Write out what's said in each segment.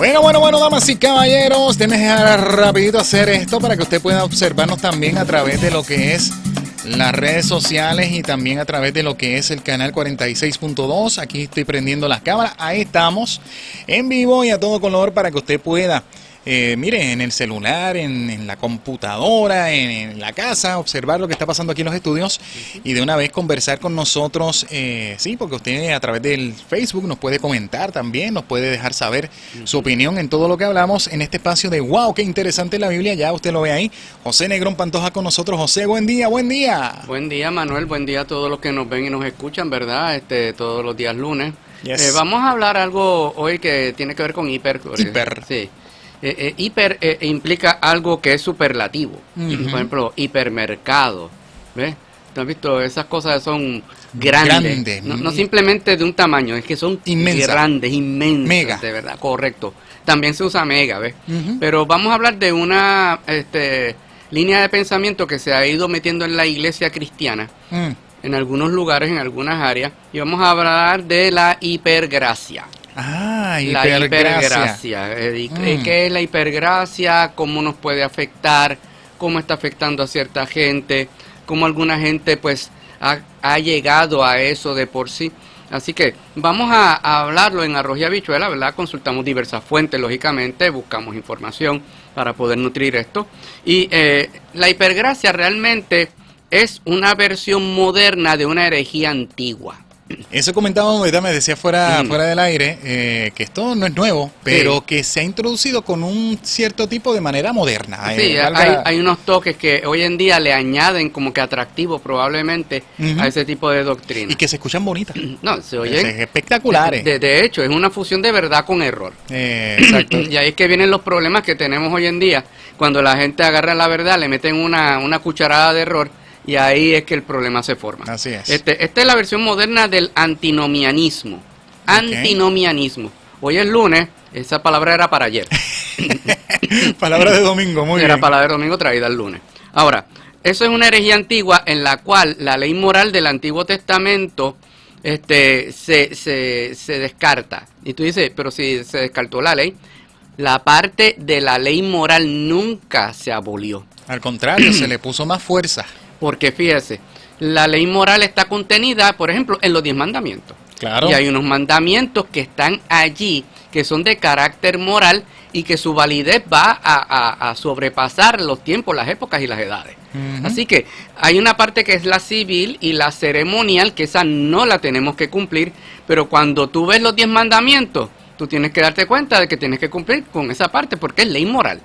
Bueno, damas y caballeros, déjenme rapidito hacer esto para que usted pueda observarnos también a través de lo que es las redes sociales y también a través de lo que es el canal 46.2. Aquí estoy prendiendo las cámaras, ahí estamos en vivo y a todo color para que usted pueda, mire, en el celular, en la computadora, en la casa, observar lo que está pasando aquí en los estudios y de una vez conversar con nosotros, sí, porque usted a través del Facebook nos puede comentar también, nos puede dejar saber su opinión en todo lo que hablamos en este espacio de wow, qué interesante la Biblia, ya usted lo ve ahí. José Negrón Pantoja con nosotros. José, buen día, buen día. Buen día, Manuel, buen día a todos los que nos ven y nos escuchan, ¿verdad? Todos los días lunes. Yes. Vamos a hablar algo hoy que tiene que ver con hiper. Sí. Hiper implica algo que es superlativo. Por ejemplo, hipermercado. ¿Ves? ¿Tú has visto? Esas cosas son grandes. No simplemente de un tamaño, es que son grandes, inmensas. Mega. De verdad, correcto. También se usa mega, ¿ves? Pero vamos a hablar de una línea de pensamiento que se ha ido metiendo en la iglesia cristiana. En algunos lugares, en algunas áreas. Y vamos a hablar de la hipergracia. Ah, la hipergracia. ¿Qué es la hipergracia? ¿Cómo nos puede afectar? ¿Cómo está afectando a cierta gente? ¿Cómo alguna gente pues ha llegado a eso de por sí? Así que vamos a hablarlo en Arroz y Habichuela, ¿verdad? Consultamos diversas fuentes, lógicamente, buscamos información para poder nutrir esto. Y la hipergracia realmente es una versión moderna de una herejía antigua. Eso comentaba ahorita, me decía fuera del aire, que esto no es nuevo, pero que se ha introducido con un cierto tipo de manera moderna. Sí, hay unos toques que hoy en día le añaden como que atractivo probablemente a ese tipo de doctrina. Y que se escuchan bonitas. No, se oyen espectaculares. De hecho, es una fusión de verdad con error. Exacto. Y ahí es que vienen los problemas que tenemos hoy en día, cuando la gente agarra la verdad, le meten una cucharada de error. Y ahí es que el problema se forma. Así es. Esta es la versión moderna del antinomianismo. Antinomianismo. Hoy es lunes, esa palabra era para ayer. Palabra de domingo, muy bien. Era palabra de domingo traída el lunes. Ahora, eso es una herejía antigua en la cual la ley moral del Antiguo Testamento se descarta. Y tú dices, pero si se descartó la ley, la parte de la ley moral nunca se abolió. Al contrario, se le puso más fuerza. Porque fíjese, la ley moral está contenida, por ejemplo, en los 10 mandamientos. Claro. Y hay unos mandamientos que están allí, que son de carácter moral y que su validez va a sobrepasar los tiempos, las épocas y las edades. Así que hay una parte que es la civil y la ceremonial, que esa no la tenemos que cumplir, pero cuando tú ves los 10 mandamientos, tú tienes que darte cuenta de que tienes que cumplir con esa parte, porque es ley moral.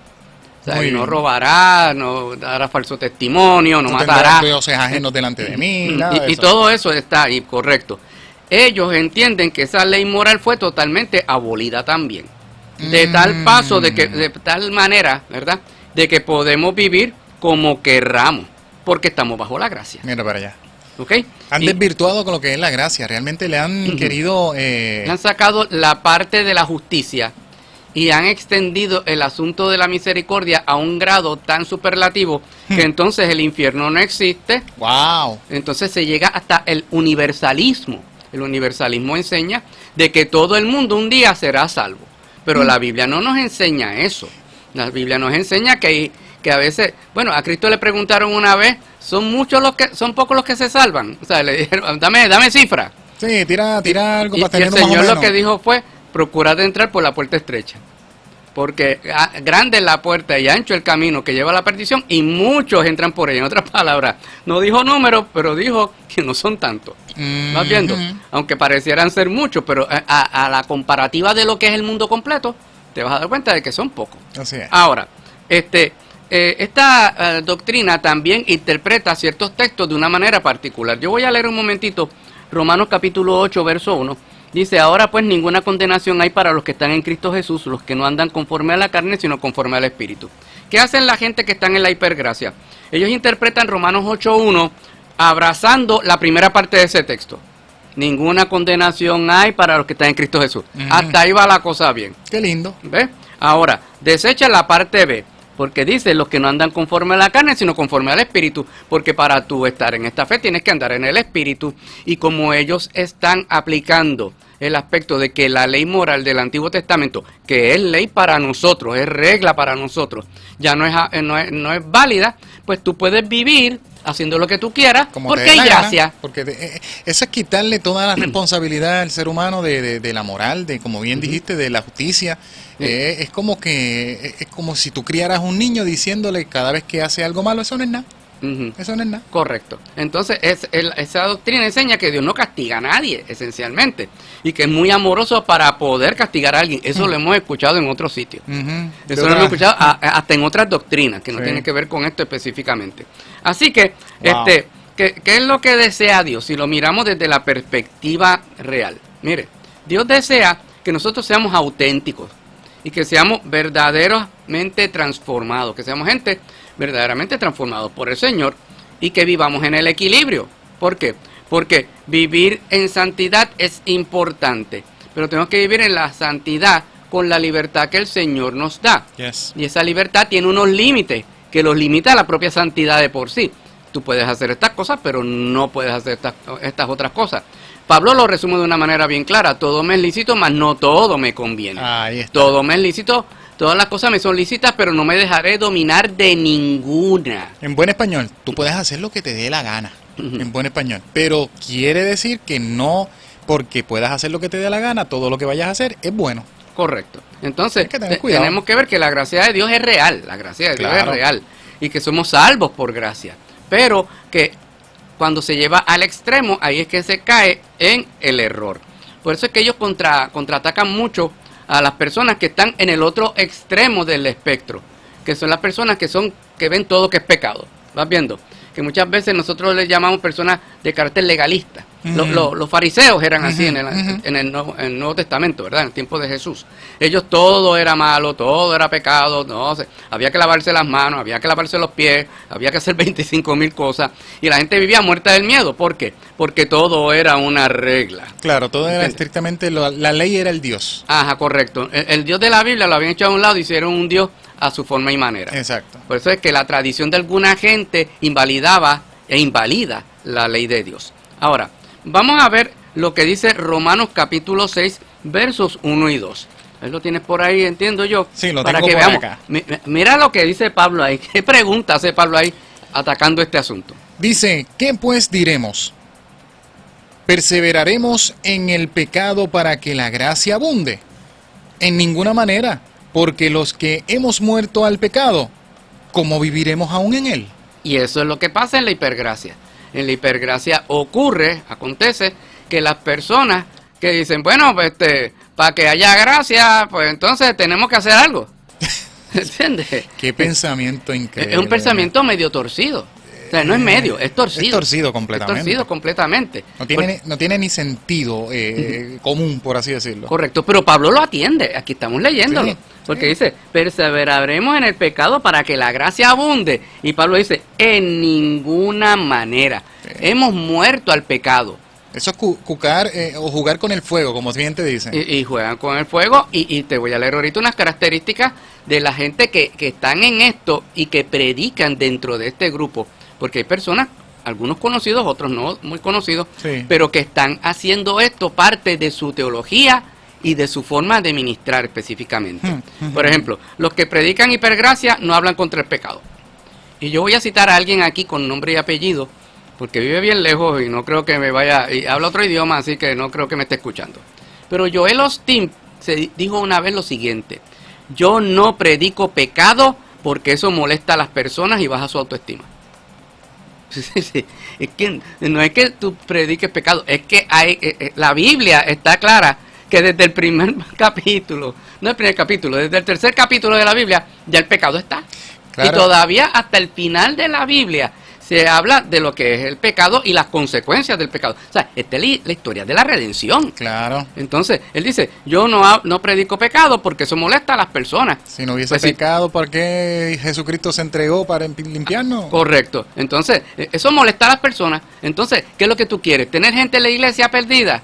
O sea, no robará, no dará falso testimonio, no matará. No tendrás ajenos delante de mí. Y todo eso está ahí, correcto. Ellos entienden que esa ley moral fue totalmente abolida también. De tal paso, de tal manera, ¿verdad? De que podemos vivir como querramos, porque estamos bajo la gracia. Mira para allá. ¿Okay? Han desvirtuado con lo que es la gracia. Realmente le han querido... Le han sacado la parte de la justicia y han extendido el asunto de la misericordia a un grado tan superlativo que entonces el infierno no existe. ¡Wow! Entonces se llega hasta el universalismo. El universalismo enseña de que todo el mundo un día será salvo. Pero la Biblia no nos enseña eso. La Biblia nos enseña que a veces, bueno, a Cristo le preguntaron una vez, son pocos los que se salvan. O sea, le dijeron, dame cifra. Sí, tira algo para y tener el más o Señor menos. lo que dijo fue, procurad entrar por la puerta estrecha, porque grande es la puerta y ancho el camino que lleva a la perdición y muchos entran por ella. En otras palabras, no dijo números, pero dijo que no son tantos. ¿Vas viendo? Aunque parecieran ser muchos, pero a la comparativa de lo que es el mundo completo, te vas a dar cuenta de que son pocos. Así es. Ahora, esta doctrina también interpreta ciertos textos de una manera particular. Yo voy a leer un momentito Romanos capítulo 8, verso 1. Dice, ahora pues ninguna condenación hay para los que están en Cristo Jesús, los que no andan conforme a la carne, sino conforme al Espíritu. ¿Qué hacen la gente que están en la hipergracia? Ellos interpretan Romanos 8.1 abrazando la primera parte de ese texto. Ninguna condenación hay para los que están en Cristo Jesús. Hasta ahí va la cosa bien. Qué lindo. ¿Ves? Ahora, desecha la parte B. Porque dice, los que no andan conforme a la carne, sino conforme al Espíritu. Porque para tú estar en esta fe tienes que andar en el Espíritu. Y como ellos están aplicando el aspecto de que la ley moral del Antiguo Testamento, que es ley para nosotros, es regla para nosotros, ya no es válida, pues tú puedes vivir haciendo lo que tú quieras, Como porque hay gracia. Porque eso es quitarle toda la responsabilidad al ser humano de la moral, de como bien dijiste, de la justicia. Es como si tú criaras un niño diciéndole cada vez que hace algo malo, eso no es nada. Eso no es nada. Correcto. Entonces, esa doctrina enseña que Dios no castiga a nadie, esencialmente, y que es muy amoroso para poder castigar a alguien. Eso lo hemos escuchado en otros sitios. Eso lo hemos escuchado hasta en otras doctrinas, que no tienen que ver con esto específicamente. Así que, ¿qué es lo que desea Dios? Si lo miramos desde la perspectiva real. Mire, Dios desea que nosotros seamos auténticos y que seamos verdaderamente transformados, que seamos gente verdaderamente transformados por el Señor y que vivamos en el equilibrio. ¿Por qué? Porque vivir en santidad es importante, pero tenemos que vivir en la santidad con la libertad que el Señor nos da. Yes. Y esa libertad tiene unos límites, que los limita la propia santidad de por sí. Tú puedes hacer estas cosas, pero no puedes hacer estas otras cosas. Pablo lo resume de una manera bien clara: todo me es lícito, mas no todo me conviene. Ahí está. Todo me es lícito, todas las cosas me son lícitas, pero no me dejaré dominar de ninguna. En buen español, tú puedes hacer lo que te dé la gana, en buen español. Pero quiere decir que no, porque puedas hacer lo que te dé la gana, todo lo que vayas a hacer es bueno. Correcto. Entonces, Hay que tener cuidado. tenemos que ver que la gracia de Dios es real. La gracia de Dios es real. Y que somos salvos por gracia. Pero que cuando se lleva al extremo, ahí es que se cae en el error. Por eso es que ellos contraatacan mucho a las personas que están en el otro extremo del espectro, que son las personas que ven todo que es pecado. ¿Vas viendo? Que muchas veces nosotros les llamamos personas de carácter legalista. Los fariseos eran así en el Nuevo Testamento, ¿verdad? En el tiempo de Jesús. Ellos todo era malo, todo era pecado, había que lavarse las manos, había que lavarse los pies, había que hacer 25,000 cosas. Y la gente vivía muerta del miedo. ¿Por qué? Porque todo era una regla. Claro, todo era estrictamente, la ley era el Dios. Ajá, correcto. El Dios de la Biblia lo habían hecho a un lado y hicieron un Dios a su forma y manera. Exacto. Por eso es que la tradición de alguna gente invalidaba e invalida la ley de Dios. Ahora, vamos a ver lo que dice Romanos capítulo 6, versos 1 y 2. Él lo tienes por ahí, entiendo yo. Sí, lo para tengo que por veamos. acá. Mira lo que dice Pablo ahí. ¿Qué pregunta hace Pablo ahí atacando este asunto? Dice, ¿qué pues diremos? ¿Perseveraremos en el pecado para que la gracia abunde? En ninguna manera, porque los que hemos muerto al pecado, ¿cómo viviremos aún en él? Y eso es lo que pasa en la hipergracia. En la hipergracia acontece que las personas que dicen, bueno, pues para que haya gracia, pues entonces tenemos que hacer algo. ¿Entiendes? Qué pensamiento increíble. Es un pensamiento medio torcido. O sea, no es medio, es torcido. Es torcido completamente. Es torcido completamente. No tiene ni sentido común, por así decirlo. Correcto, pero Pablo lo atiende. Aquí estamos leyéndolo. Sí, porque dice, perseveraremos en el pecado para que la gracia abunde. Y Pablo dice, en ninguna manera. Sí. Hemos muerto al pecado. Eso es o jugar con el fuego, como bien te dicen. Y juegan con el fuego. Y te voy a leer ahorita unas características de la gente que están en esto y que predican dentro de este grupo. Porque hay personas, algunos conocidos, otros no muy conocidos, sí, pero que están haciendo esto parte de su teología y de su forma de ministrar específicamente. Por ejemplo, los que predican hipergracia no hablan contra el pecado. Y yo voy a citar a alguien aquí con nombre y apellido, porque vive bien lejos y no creo que me vaya, y habla otro idioma, así que no creo que me esté escuchando. Pero Joel Osteen se dijo una vez lo siguiente: yo no predico pecado porque eso molesta a las personas y baja su autoestima. Sí. Es que no es que tú prediques pecado, es que la Biblia está clara que desde el primer capítulo, no el primer capítulo, desde el tercer capítulo de la Biblia ya el pecado está. Claro. Y todavía hasta el final de la Biblia se habla de lo que es el pecado y las consecuencias del pecado. O sea, esta es la historia de la redención. Claro. Entonces, él dice, yo no predico pecado porque eso molesta a las personas. Si no hubiese pecado, ¿por qué Jesucristo se entregó para limpiarnos? Correcto. Entonces, eso molesta a las personas. Entonces, ¿qué es lo que tú quieres? ¿Tener gente en la iglesia perdida?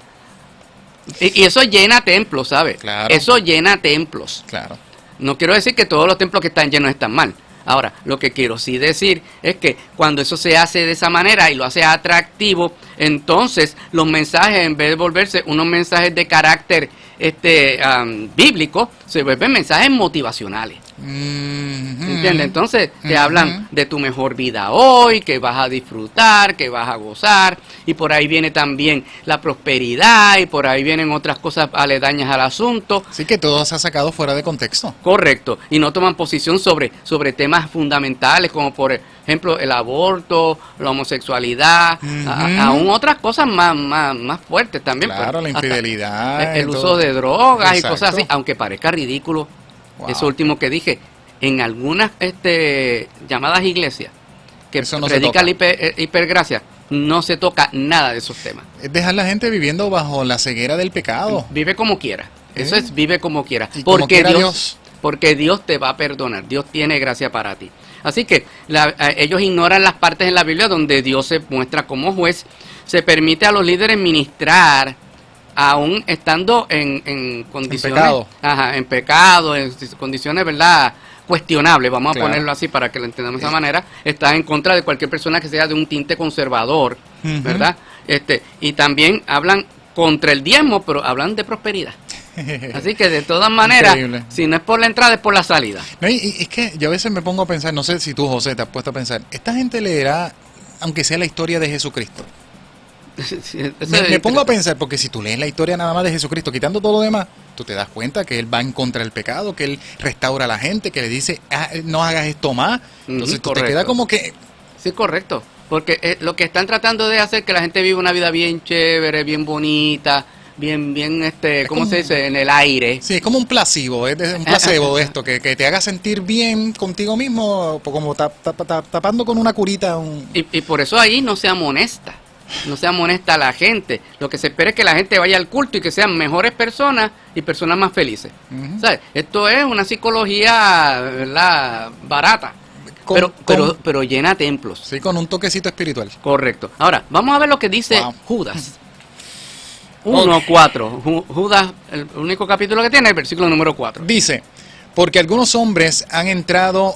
Y eso llena templos, ¿sabes? Claro. Eso llena templos. Claro. No quiero decir que todos los templos que están llenos están mal. Ahora, lo que quiero sí decir es que cuando eso se hace de esa manera y lo hace atractivo, entonces los mensajes, en vez de volverse unos mensajes de carácter bíblico, se vuelven mensajes motivacionales. ¿Entiendes? Entonces te hablan de tu mejor vida hoy, que vas a disfrutar, que vas a gozar, y por ahí viene también la prosperidad, y por ahí vienen otras cosas aledañas al asunto. Sí, que todo se ha sacado fuera de contexto. Correcto, y no toman posición sobre temas fundamentales como por ejemplo el aborto, la homosexualidad, aún otras cosas más fuertes también. Claro, pues, la infidelidad. El uso de drogas. Exacto. Y cosas así, aunque parezca ridículo. Wow. Eso último que dije, en algunas llamadas iglesias que Eso no predican la hipergracia, no se toca nada de esos temas. Es dejar la gente viviendo bajo la ceguera del pecado. Vive como quiera. Eso es, vive como quiera. Y como quiera Dios. Porque Dios te va a perdonar. Dios tiene gracia para ti. Así que ellos ignoran las partes en la Biblia donde Dios se muestra como juez. Se permite a los líderes ministrar aún estando en condiciones, en pecado, en condiciones, ¿verdad?, cuestionables, vamos a ponerlo así para que lo entendamos de esa manera. Está en contra de cualquier persona que sea de un tinte conservador, ¿verdad? Y también hablan contra el diezmo, pero hablan de prosperidad. Así que de todas maneras, increíble. Si no es por la entrada, es por la salida. No, y es que yo a veces me pongo a pensar, no sé si tú, José, te has puesto a pensar, esta gente leerá, aunque sea la historia de Jesucristo. Me pongo a pensar, porque si tú lees la historia nada más de Jesucristo, quitando todo lo demás, tú te das cuenta que Él va en contra del pecado, que Él restaura a la gente, que le dice, no hagas esto más. Entonces tú te quedas como que... Sí, correcto. Porque lo que están tratando de hacer es que la gente viva una vida bien chévere, bien bonita, bien, ¿cómo se dice? En el aire. Sí, es como un placebo, es un placebo esto, que te haga sentir bien contigo mismo, como tapando con una curita. Y por eso ahí no se amonesta. No se amonesta a la gente. Lo que se espera es que la gente vaya al culto y que sean mejores personas y personas más felices. ¿Sabes? Esto es una psicología, ¿verdad?, barata, pero llena templos. Sí, con un toquecito espiritual. Correcto. Ahora, vamos a ver lo que dice Judas. 1:4. Judas, el único capítulo que tiene, el versículo número 4. Dice, porque algunos hombres han entrado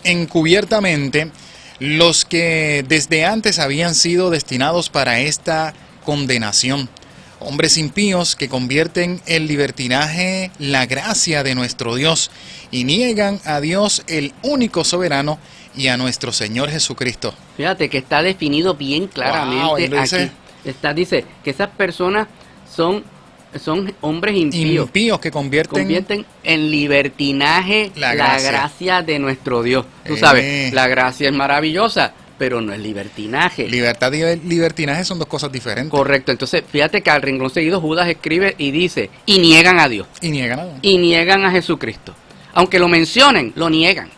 encubiertamente, los que desde antes habían sido destinados para esta condenación. Hombres impíos que convierten en libertinaje la gracia de nuestro Dios y niegan a Dios el único soberano y a nuestro Señor Jesucristo. Fíjate que está definido bien claramente aquí. Dice que esas personas son hombres impíos. Impíos que convierten en libertinaje la gracia de nuestro Dios. Tú sabes, la gracia es maravillosa, pero no es libertinaje. Libertad y libertinaje son dos cosas diferentes. Correcto. Entonces, fíjate que al renglón seguido Judas escribe y dice, y niegan a Dios. Y niegan a Dios. Y niegan a Jesucristo. Aunque lo mencionen, lo niegan.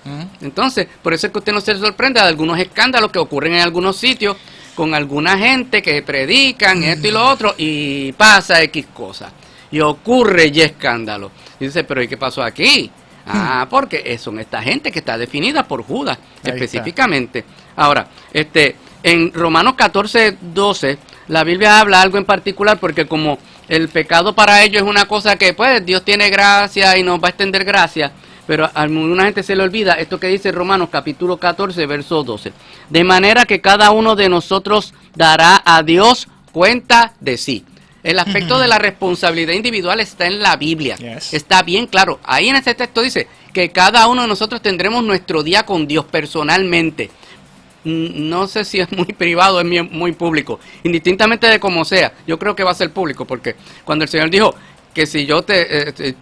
Entonces, por eso es que usted no se sorprende de algunos escándalos que ocurren en algunos sitios, con alguna gente que predican esto y lo otro y pasa X cosa y ocurre Y escándalo. Y dice, pero ¿y qué pasó aquí? Porque son esta gente que está definida por Judas específicamente. Ahora, en Romanos 14:12 la Biblia habla algo en particular, porque como el pecado para ellos es una cosa que pues Dios tiene gracia y nos va a extender gracia, pero a alguna gente se le olvida esto que dice Romanos capítulo 14, verso 12. De manera que cada uno de nosotros dará a Dios cuenta de sí. El aspecto de la responsabilidad individual está en la Biblia. Está bien claro. Ahí en ese texto dice que cada uno de nosotros tendremos nuestro día con Dios personalmente. No sé si es muy privado o es muy público. Indistintamente de cómo sea, yo creo que va a ser público, porque cuando el Señor dijo que si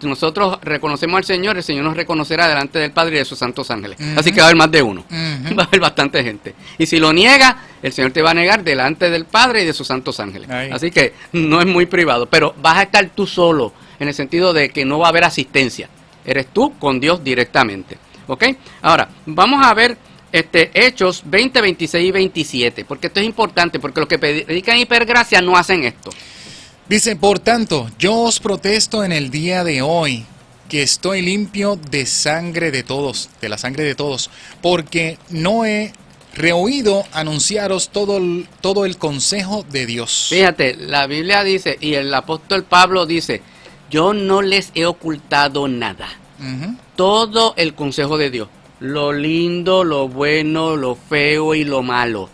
nosotros reconocemos al Señor, el Señor nos reconocerá delante del Padre y de sus santos ángeles. Así que va a haber más de uno. Va a haber bastante gente. Y si lo niega, el Señor te va a negar delante del Padre y de sus santos ángeles. Así que no es muy privado, pero vas a estar tú solo, en el sentido de que no va a haber asistencia. Eres tú con Dios directamente. ¿Ok? Ahora, vamos a ver Hechos 20, 26 y 27, porque esto es importante, porque los que predican hipergracia no hacen esto. Dice, por tanto, yo os protesto en el día de hoy, que estoy limpio de sangre de todos, de la sangre de todos, porque no he reoído anunciaros todo el consejo de Dios. Fíjate, la Biblia dice, y el apóstol Pablo dice, yo no les he ocultado nada. Todo el consejo de Dios. lo lindo, lo bueno, lo feo y lo malo.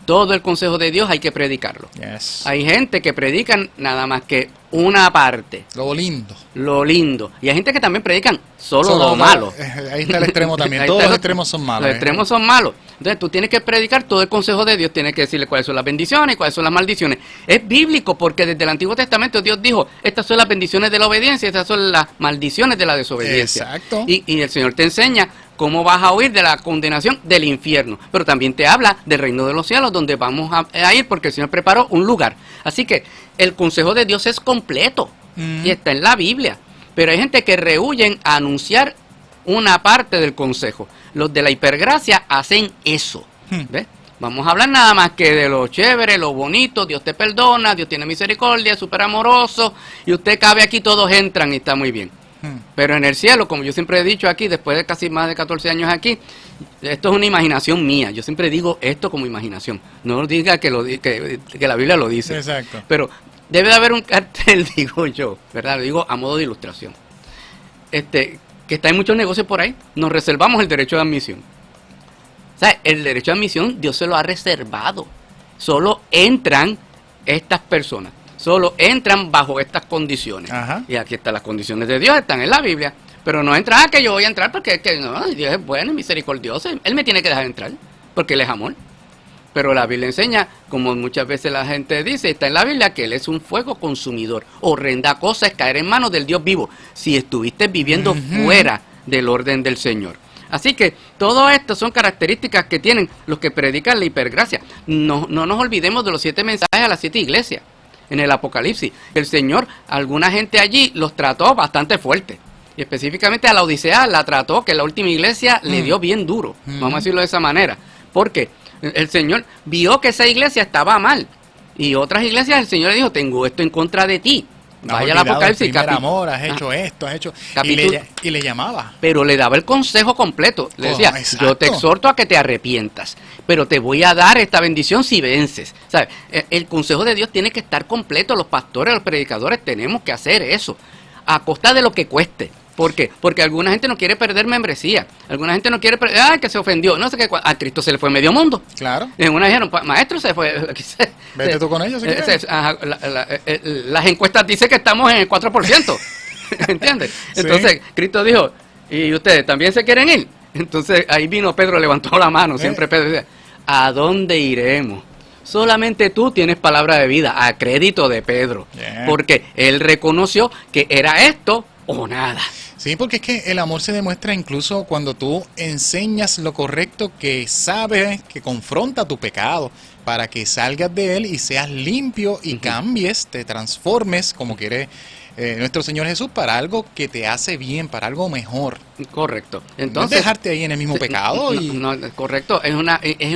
Todo el consejo de Dios hay que predicarlo. Yes. Hay gente que predican nada más que una parte. Lo lindo. Lo lindo. Y hay gente que también predican solo lo malo. Ahí está el extremo también. Ahí Todos está los extremos son malos. Los extremos son malos. Entonces tú tienes que predicar todo el consejo de Dios, tienes que decirle cuáles son las bendiciones y cuáles son las maldiciones. Es bíblico porque desde el Antiguo Testamento Dios dijo, estas son las bendiciones de la obediencia, estas son las maldiciones de la desobediencia. Exacto. Y el Señor te enseña cómo vas a huir de la condenación del infierno. Pero también te habla del reino de los cielos, donde vamos a ir porque el Señor preparó un lugar. Así que el consejo de Dios es completo y está en la Biblia. Pero hay gente que rehuyen a anunciar una parte del consejo. Los de la hipergracia hacen eso. ¿Ves? Vamos a hablar nada más que de lo chévere, lo bonito, Dios te perdona, Dios tiene misericordia, es súper amoroso, y usted cabe aquí, todos entran y está muy bien. Pero en el cielo, como yo siempre he dicho aquí, después de casi más de 14 años aquí, esto es una imaginación mía. Yo siempre digo esto como imaginación. No diga que la Biblia lo dice. Exacto. Pero debe de haber un cartel, digo yo, ¿verdad? Lo digo a modo de ilustración. Que está en muchos negocios por ahí. Nos reservamos el derecho de admisión. O sea, el derecho de admisión Dios se lo ha reservado. Solo entran estas personas. Solo entran bajo estas condiciones. Ajá. Y aquí están las condiciones de Dios, están en la Biblia. Pero no entran, que yo voy a entrar porque no, Dios es bueno y misericordioso. Él me tiene que dejar entrar porque Él es amor. Pero la Biblia enseña, como muchas veces la gente dice, está en la Biblia, que Él es un fuego consumidor. Horrenda cosa es caer en manos del Dios vivo si estuviste viviendo fuera del orden del Señor. Así que todo esto son características que tienen los que predican la hipergracia. No nos olvidemos de los 7 mensajes a las 7 iglesias en el Apocalipsis. El Señor, alguna gente allí los trató bastante fuerte. Y específicamente a la Odisea la trató, que la última iglesia le dio bien duro. Vamos a decirlo de esa manera. Porque el Señor vio que esa iglesia estaba mal. Y otras iglesias el Señor le dijo, tengo esto en contra de ti. Vaya al Apocalipsis. Amor, has hecho esto, has hecho... Y le llamaba. Pero le daba el consejo completo. Le decía, yo te exhorto a que te arrepientas, pero te voy a dar esta bendición si vences. ¿Sabes? El consejo de Dios tiene que estar completo. Los pastores, los predicadores tenemos que hacer eso, a costa de lo que cueste. ¿Por qué? Porque alguna gente no quiere perder membresía. Alguna gente no quiere perder... ¡Ay, que se ofendió! No sé qué. A Cristo se le fue medio mundo. Claro. En una dijeron, maestro, se fue... Vete tú con ellos si quieres. Las encuestas dicen que estamos en el 4%. ¿Entiendes? Sí. Entonces, Cristo dijo, ¿y ustedes también se quieren ir? Entonces, ahí vino Pedro, levantó la mano. Siempre Pedro decía, ¿a dónde iremos? Solamente tú tienes palabra de vida, a crédito de Pedro. Yeah. Porque él reconoció que era esto o nada. Sí, porque es que el amor se demuestra incluso cuando tú enseñas lo correcto, que sabes, que confronta tu pecado, para que salgas de él y seas limpio y cambies, te transformes, como quiere nuestro Señor Jesús, para algo que te hace bien, para algo mejor. Correcto. Entonces, no es dejarte ahí en el mismo pecado. Correcto, es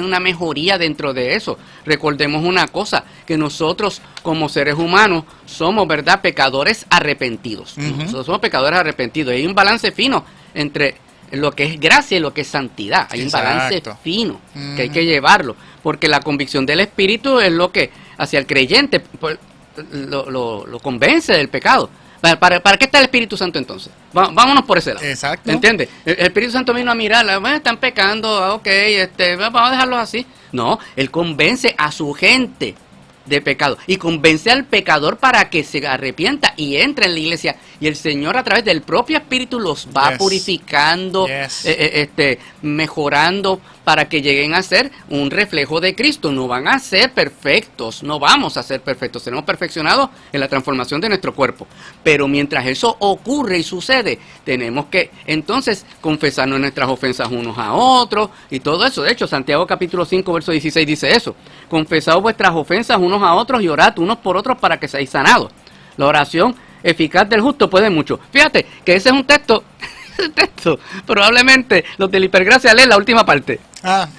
una mejoría dentro de eso. Recordemos una cosa, que nosotros como seres humanos somos, ¿verdad?, pecadores arrepentidos. Nosotros somos pecadores arrepentidos. Hay un balance fino entre lo que es gracia y lo que es santidad. Hay un balance fino que hay que llevarlo, porque la convicción del Espíritu es lo que hacia el creyente lo convence del pecado. ¿Para qué está el Espíritu Santo entonces? Vámonos por ese lado. Exacto. ¿Entiendes? El Espíritu Santo vino a mirar, están pecando, ok, vamos a dejarlos así. No, Él convence a su gente de pecado y convence al pecador para que se arrepienta y entre en la iglesia, y el Señor a través del propio Espíritu los va purificando, mejorando, para que lleguen a ser un reflejo de Cristo. No van a ser perfectos, no vamos a ser perfectos, seremos perfeccionados en la transformación de nuestro cuerpo, pero mientras eso ocurre y sucede, tenemos que entonces confesarnos nuestras ofensas unos a otros y todo eso. De hecho, Santiago capítulo 5 verso 16 dice eso: confesaos vuestras ofensas unos a otros y orad unos por otros para que seáis sanados. La oración eficaz del justo puede mucho. Fíjate que ese es un texto probablemente los de la hipergracia leen la última parte.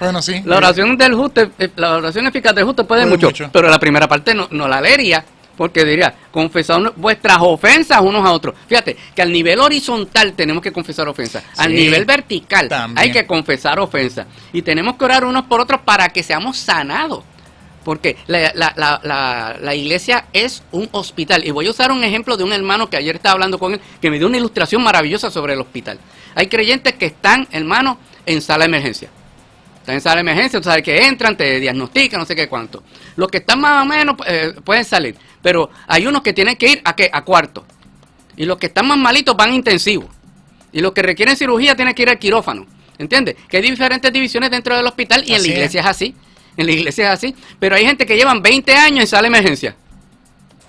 Bueno, sí. La oración del justo, la oración eficaz del justo puede mucho, pero la primera parte no la leería, porque diría, confesad vuestras ofensas unos a otros. Fíjate que al nivel horizontal tenemos que confesar ofensas, al nivel vertical también hay que confesar ofensas, y tenemos que orar unos por otros para que seamos sanados. Porque la iglesia es un hospital. Y voy a usar un ejemplo de un hermano que ayer estaba hablando con él, que me dio una ilustración maravillosa sobre el hospital. Hay creyentes que están, hermano, en sala de emergencia. Están en sala de emergencia, tú sabes que entran, te diagnostican, no sé qué cuánto. Los que están más o menos pueden salir. Pero hay unos que tienen que ir a cuarto. Y los que están más malitos van a intensivo. Y los que requieren cirugía tienen que ir al quirófano. ¿Entiendes? Que hay diferentes divisiones dentro del hospital y en la iglesia es así. En la iglesia es así, pero hay gente que llevan 20 años en sala de emergencia.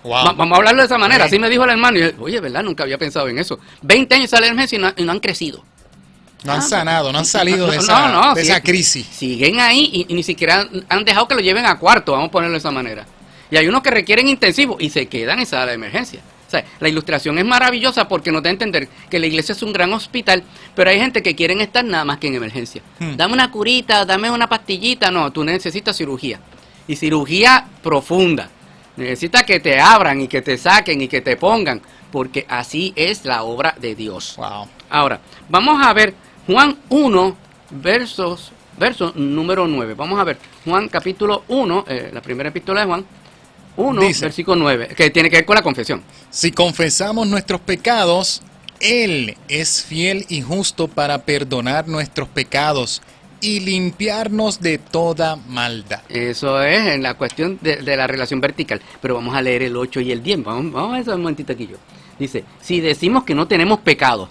Wow. Vamos a hablarlo de esa manera, así me dijo el hermano. Y yo, oye, ¿verdad? Nunca había pensado en eso. 20 años en sala de emergencia y no han crecido. No han sanado, no han salido de esa crisis. Siguen ahí y ni siquiera han dejado que lo lleven a cuarto, vamos a ponerlo de esa manera. Y hay unos que requieren intensivo y se quedan en sala de emergencia. O sea, la ilustración es maravillosa porque nos da a entender que la iglesia es un gran hospital, pero hay gente que quieren estar nada más que en emergencia. Dame una curita, dame una pastillita. No, tú necesitas cirugía. Y cirugía profunda. Necesitas que te abran y que te saquen y que te pongan, porque así es la obra de Dios. Wow. Ahora, vamos a ver Juan 1, verso número 9. Vamos a ver Juan capítulo 1, la primera epístola de Juan. 1, dice, versículo 9, que tiene que ver con la confesión. Si confesamos nuestros pecados, Él es fiel y justo para perdonar nuestros pecados y limpiarnos de toda maldad. Eso es en la cuestión de la relación vertical. Pero vamos a leer el 8 y el 10. Vamos a eso un momentito aquí yo. Dice, si decimos que no tenemos pecado,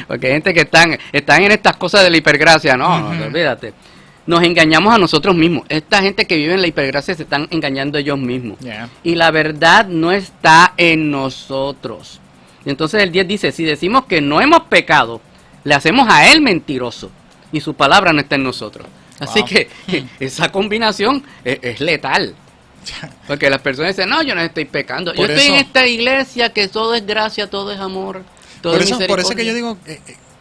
porque hay gente que están en estas cosas de la hipergracia, no, olvídate. Nos engañamos a nosotros mismos. Esta gente que vive en la hipergracia se están engañando ellos mismos. Yeah. Y la verdad no está en nosotros. Y entonces el 10 dice, si decimos que no hemos pecado, le hacemos a Él mentiroso. Y su palabra no está en nosotros. Así que esa combinación es letal. Porque las personas dicen, no, yo no estoy pecando. Yo estoy en esta iglesia que todo es gracia, todo es amor, todo es misericordia. Por eso que yo digo,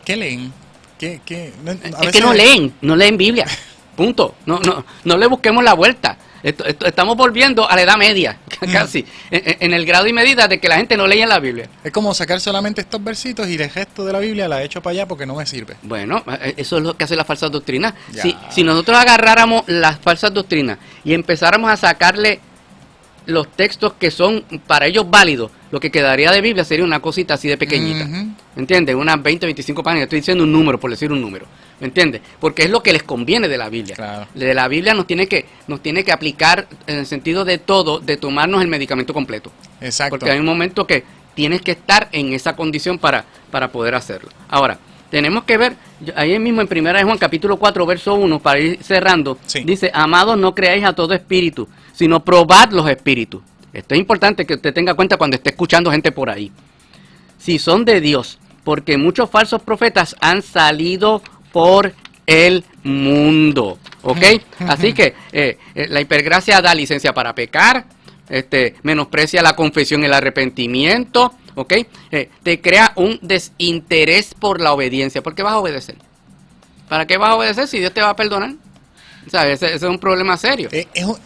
¿qué leen? Es que no leen Biblia. Punto. No le busquemos la vuelta. Estamos volviendo a la Edad Media, casi, en el grado y medida de que la gente no leía la Biblia. Es como sacar solamente estos versitos y el resto de la Biblia la echo para allá porque no me sirve. Bueno, eso es lo que hace la falsa doctrina. Si nosotros agarráramos las falsas doctrinas y empezáramos a sacarle los textos que son para ellos válidos, lo que quedaría de Biblia sería una cosita así de pequeñita. ¿Entiendes? Unas 20, 25 páginas. Estoy diciendo un número, por decir un número. ¿Me entiendes? Porque es lo que les conviene de la Biblia. Claro. De la Biblia nos tiene que aplicar en el sentido de todo, de tomarnos el medicamento completo. Exacto. Porque hay un momento que tienes que estar en esa condición para poder hacerlo. Ahora, tenemos que ver, ahí mismo en 1 de Juan capítulo 4, verso 1, para ir cerrando, dice, amados, no creáis a todo espíritu, sino probad los espíritus. Esto es importante que usted tenga cuenta cuando esté escuchando gente por ahí. Si son de Dios, porque muchos falsos profetas han salido por el mundo, ¿ok? Así que la hipergracia da licencia para pecar, menosprecia la confesión y el arrepentimiento, ¿ok? Te crea un desinterés por la obediencia. ¿Por qué vas a obedecer? ¿Para qué vas a obedecer si Dios te va a perdonar? ¿Sabes? Ese es un problema serio.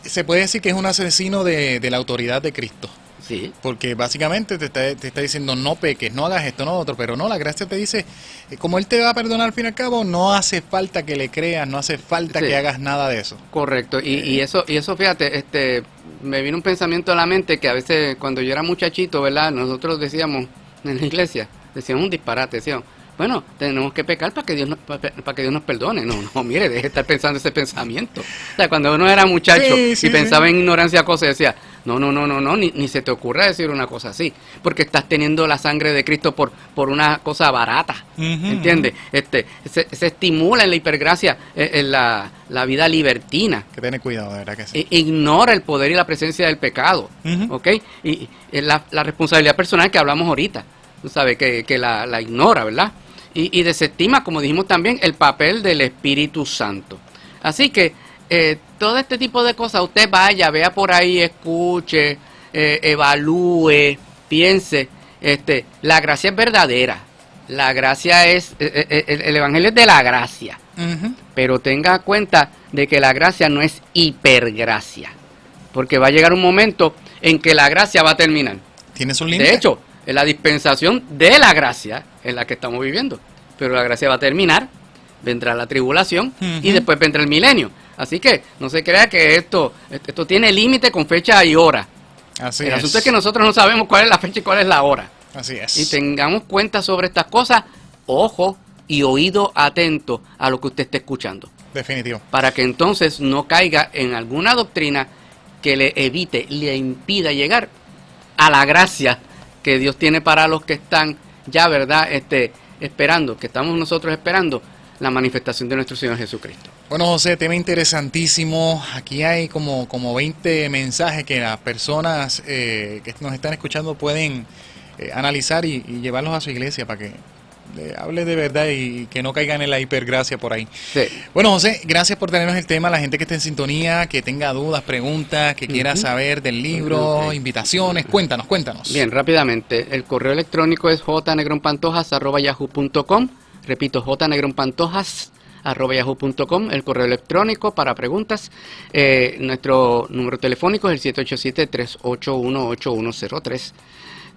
Se puede decir que es un asesino de la autoridad de Cristo. Sí. Porque básicamente te está diciendo no peques, no hagas esto, no otro, pero no, la gracia te dice, como Él te va a perdonar al fin y al cabo, no hace falta que le creas, no hace falta que hagas nada de eso. Correcto, y eso fíjate, me vino un pensamiento a la mente que a veces cuando yo era muchachito, ¿verdad? Nosotros decíamos en la iglesia, decíamos un disparate, decíamos, bueno, tenemos que pecar para que Dios nos perdone. No, mire, deje de estar pensando ese pensamiento. O sea, cuando uno era muchacho y pensaba en ignorancia cosas, decía, no, ni se te ocurra decir una cosa así, porque estás teniendo la sangre de Cristo por una cosa barata, ¿entiendes? Se estimula en la hipergracia en la vida libertina. Que tener cuidado, de verdad que sí. Ignora el poder y la presencia del pecado, ¿ok? Y la responsabilidad personal que hablamos ahorita, tú sabes, que la ignora, ¿verdad? Y desestima, como dijimos también, el papel del Espíritu Santo. Así que todo este tipo de cosas, usted vaya, vea por ahí, escuche, evalúe, piense. La gracia es verdadera. La gracia es, el Evangelio es de la gracia. Pero tenga cuenta de que la gracia no es hipergracia. Porque va a llegar un momento en que la gracia va a terminar. ¿Tiene su límite? De hecho, en la dispensación de la gracia en la que estamos viviendo. Pero la gracia va a terminar, vendrá la tribulación y después vendrá el milenio. Así que no se crea que esto tiene límite con fecha y hora. Así El asunto es que nosotros no sabemos cuál es la fecha y cuál es la hora. Así es. Y tengamos cuenta sobre estas cosas, ojo y oído atento a lo que usted esté escuchando. Definitivo. Para que entonces no caiga en alguna doctrina que le evite, le impida llegar a la gracia que Dios tiene para los que están ya, ¿verdad? Esperando, que estamos nosotros esperando la manifestación de nuestro Señor Jesucristo. Bueno, José, tema interesantísimo. Aquí hay como 20 mensajes que las personas que nos están escuchando pueden analizar y llevarlos a su iglesia para que hable de verdad y que no caigan en la hipergracia por ahí. Sí. Bueno, José, gracias por tenernos el tema. La gente que esté en sintonía, que tenga dudas, preguntas, que quiera saber del libro, invitaciones, cuéntanos. Bien, rápidamente. El correo electrónico es jnegronpantojas@yahoo.com. Repito, jnegronpantojas@yahoo.com, el correo electrónico para preguntas. Nuestro número telefónico es el 787-381-8103.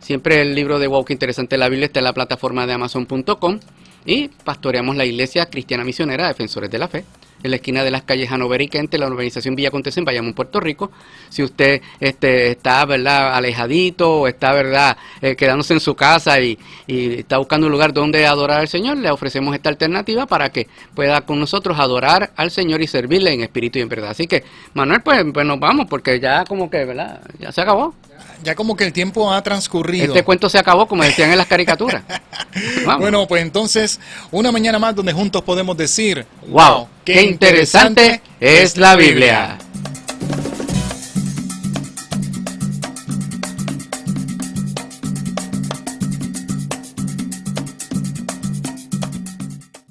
Siempre el libro de Wow, qué interesante la Biblia está en la plataforma de Amazon.com. Y pastoreamos la Iglesia Cristiana Misionera Defensores de la Fe, en la esquina de las calles Hanover y Kent, la urbanización Villa Contes en Bayamón, Puerto Rico. Si usted está, ¿verdad?, alejadito o está, ¿verdad?, quedándose en su casa y está buscando un lugar donde adorar al Señor, le ofrecemos esta alternativa para que pueda con nosotros adorar al Señor y servirle en espíritu y en verdad. Así que, Manuel, pues nos vamos porque ya como que, ¿verdad?, ya se acabó. Ya como que el tiempo ha transcurrido. Este cuento se acabó, como decían en las caricaturas. Bueno, pues entonces, una mañana más donde juntos podemos decir, wow, qué interesante es la Biblia.